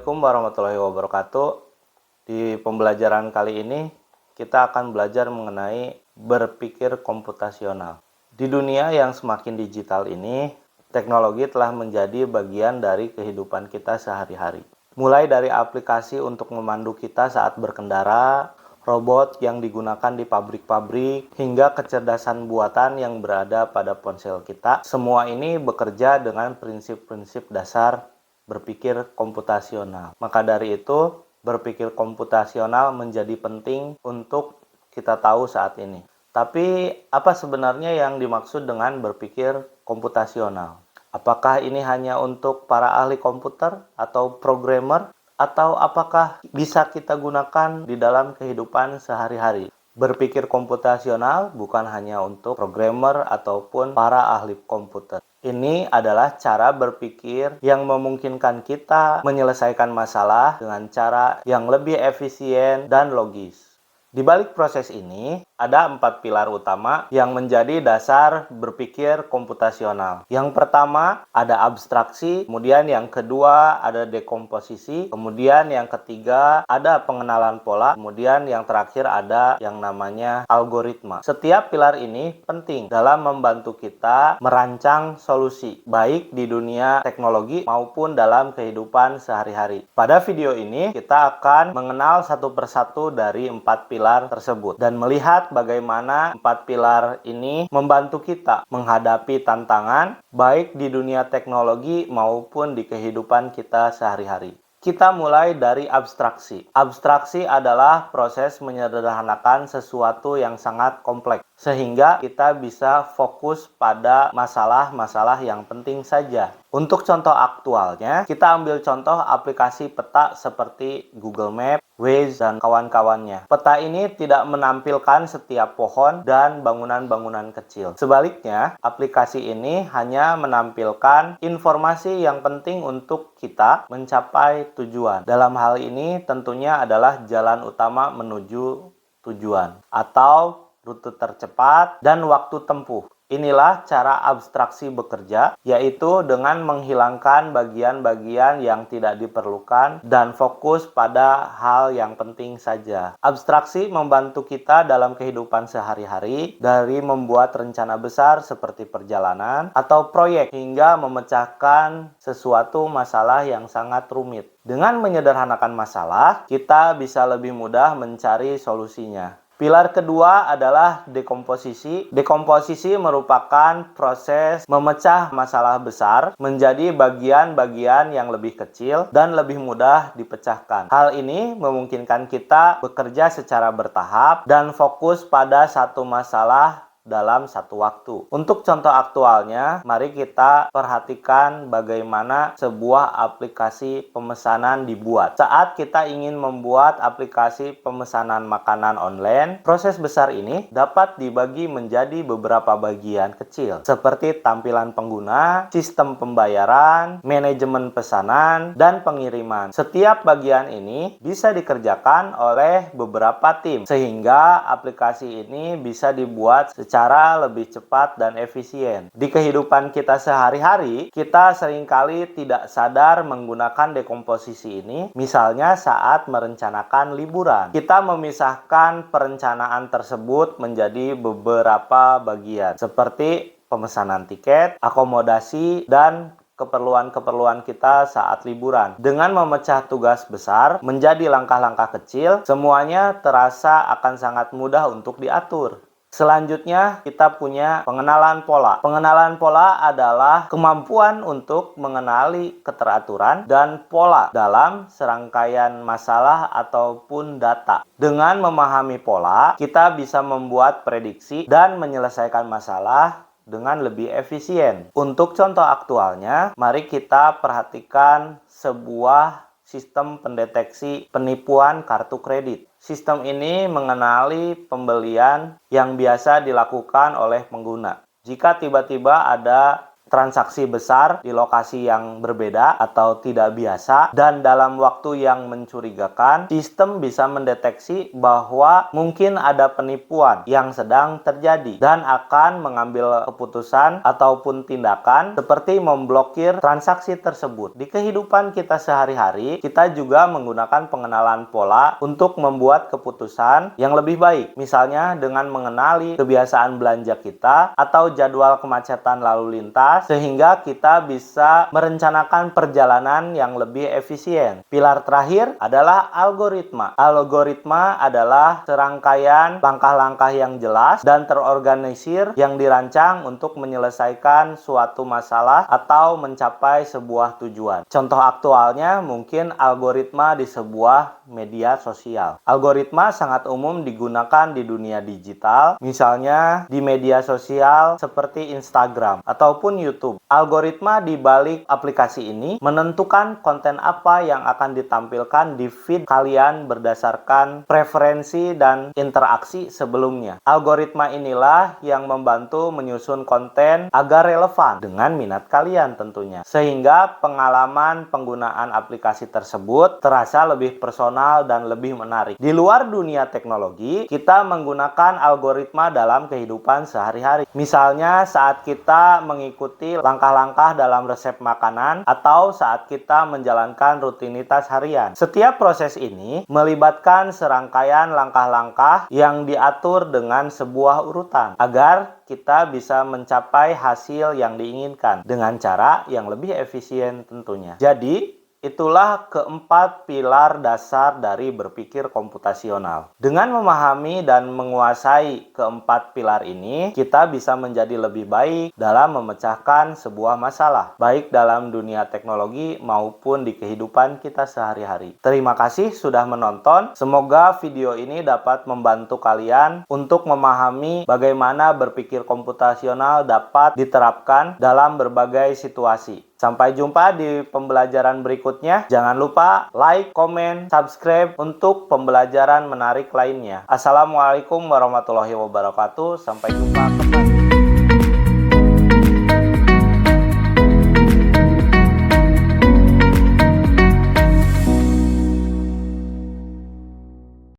Assalamualaikum warahmatullahi wabarakatuh. Di pembelajaran kali ini kita akan belajar mengenai berpikir komputasional. Di dunia yang semakin digital ini, teknologi telah menjadi bagian dari kehidupan kita sehari-hari. Mulai dari aplikasi untuk memandu kita saat berkendara, robot yang digunakan di pabrik-pabrik, hingga kecerdasan buatan yang berada pada ponsel kita. Semua ini bekerja dengan prinsip-prinsip dasar berpikir komputasional. Maka dari itu, berpikir komputasional menjadi penting untuk kita tahu saat ini. Tapi, apa sebenarnya yang dimaksud dengan berpikir komputasional? Apakah ini hanya untuk para ahli komputer atau programmer? Atau apakah bisa kita gunakan di dalam kehidupan sehari-hari? Berpikir komputasional bukan hanya untuk programmer ataupun para ahli komputer. Ini adalah cara berpikir yang memungkinkan kita menyelesaikan masalah dengan cara yang lebih efisien dan logis. Di balik proses ini, ada 4 pilar utama yang menjadi dasar berpikir komputasional. Yang pertama, ada abstraksi, kemudian yang kedua ada dekomposisi, kemudian yang ketiga ada pengenalan pola, kemudian yang terakhir ada yang namanya algoritma. Setiap pilar ini penting dalam membantu kita merancang solusi, baik di dunia teknologi maupun dalam kehidupan sehari-hari. Pada video ini, kita akan mengenal satu persatu dari 4 pilar tersebut dan melihat bagaimana 4 pilar ini membantu kita menghadapi tantangan baik di dunia teknologi maupun di kehidupan kita sehari-hari. Kita mulai dari abstraksi. Abstraksi adalah proses menyederhanakan sesuatu yang sangat kompleks sehingga kita bisa fokus pada masalah-masalah yang penting saja. Untuk contoh aktualnya, kita ambil contoh aplikasi peta seperti Google Maps, Waze, dan kawan-kawannya. Peta ini tidak menampilkan setiap pohon dan bangunan-bangunan kecil. Sebaliknya, aplikasi ini hanya menampilkan informasi yang penting untuk kita mencapai tujuan. Dalam hal ini tentunya adalah jalan utama menuju tujuan atau rute tercepat dan waktu tempuh. Inilah cara abstraksi bekerja, yaitu dengan menghilangkan bagian-bagian yang tidak diperlukan dan fokus pada hal yang penting saja. Abstraksi membantu kita dalam kehidupan sehari-hari, dari membuat rencana besar seperti perjalanan atau proyek hingga memecahkan sesuatu masalah yang sangat rumit. Dengan menyederhanakan masalah, kita bisa lebih mudah mencari solusinya. Pilar kedua adalah dekomposisi. Dekomposisi merupakan proses memecah masalah besar menjadi bagian-bagian yang lebih kecil dan lebih mudah dipecahkan. Hal ini memungkinkan kita bekerja secara bertahap dan fokus pada satu masalah dalam satu waktu. Untuk contoh aktualnya, mari kita perhatikan bagaimana sebuah aplikasi pemesanan dibuat. Saat kita ingin membuat aplikasi pemesanan makanan online, proses besar ini dapat dibagi menjadi beberapa bagian kecil, seperti tampilan pengguna, sistem pembayaran, manajemen pesanan, dan pengiriman. Setiap bagian ini bisa dikerjakan oleh beberapa tim, sehingga aplikasi ini bisa dibuat secara lebih cepat dan efisien. Di kehidupan kita sehari-hari, kita seringkali tidak sadar menggunakan dekomposisi ini. Misalnya saat merencanakan liburan, kita memisahkan perencanaan tersebut menjadi beberapa bagian, seperti pemesanan tiket, akomodasi, dan keperluan-keperluan kita saat liburan. Dengan memecah tugas besar menjadi langkah-langkah kecil, semuanya terasa akan sangat mudah untuk diatur. Selanjutnya, kita punya pengenalan pola. Pengenalan pola adalah kemampuan untuk mengenali keteraturan dan pola dalam serangkaian masalah ataupun data. Dengan memahami pola, kita bisa membuat prediksi dan menyelesaikan masalah dengan lebih efisien. Untuk contoh aktualnya, mari kita perhatikan sebuah sistem pendeteksi penipuan kartu kredit. Sistem ini mengenali pembelian yang biasa dilakukan oleh pengguna. Jika tiba-tiba ada transaksi besar di lokasi yang berbeda atau tidak biasa dan dalam waktu yang mencurigakan, sistem bisa mendeteksi bahwa mungkin ada penipuan yang sedang terjadi dan akan mengambil keputusan ataupun tindakan seperti memblokir transaksi tersebut. Di kehidupan kita sehari-hari, kita juga menggunakan pengenalan pola untuk membuat keputusan yang lebih baik. Misalnya dengan mengenali kebiasaan belanja kita atau jadwal kemacetan lalu lintas sehingga kita bisa merencanakan perjalanan yang lebih efisien. Pilar terakhir adalah algoritma. Algoritma adalah serangkaian langkah-langkah yang jelas dan terorganisir yang dirancang untuk menyelesaikan suatu masalah atau mencapai sebuah tujuan. Contoh aktualnya mungkin algoritma di sebuah media sosial. Algoritma sangat umum digunakan di dunia digital, misalnya di media sosial seperti Instagram ataupun YouTube. Algoritma di balik aplikasi ini menentukan konten apa yang akan ditampilkan di feed kalian berdasarkan preferensi dan interaksi sebelumnya. Algoritma inilah yang membantu menyusun konten agar relevan dengan minat kalian tentunya, sehingga pengalaman penggunaan aplikasi tersebut terasa lebih personal dan lebih menarik. Di luar dunia teknologi, kita menggunakan algoritma dalam kehidupan sehari-hari. Misalnya saat kita mengikuti langkah-langkah dalam resep makanan atau saat kita menjalankan rutinitas harian. Setiap proses ini melibatkan serangkaian langkah-langkah yang diatur dengan sebuah urutan agar kita bisa mencapai hasil yang diinginkan dengan cara yang lebih efisien tentunya. Jadi, itulah keempat pilar dasar dari berpikir komputasional. Dengan memahami dan menguasai keempat pilar ini, kita bisa menjadi lebih baik dalam memecahkan sebuah masalah, baik dalam dunia teknologi maupun di kehidupan kita sehari-hari. Terima kasih sudah menonton. Semoga video ini dapat membantu kalian untuk memahami bagaimana berpikir komputasional dapat diterapkan dalam berbagai situasi. Sampai jumpa di pembelajaran berikutnya. Jangan lupa like, komen, subscribe untuk pembelajaran menarik lainnya. Assalamualaikum warahmatullahi wabarakatuh. Sampai jumpa kembali.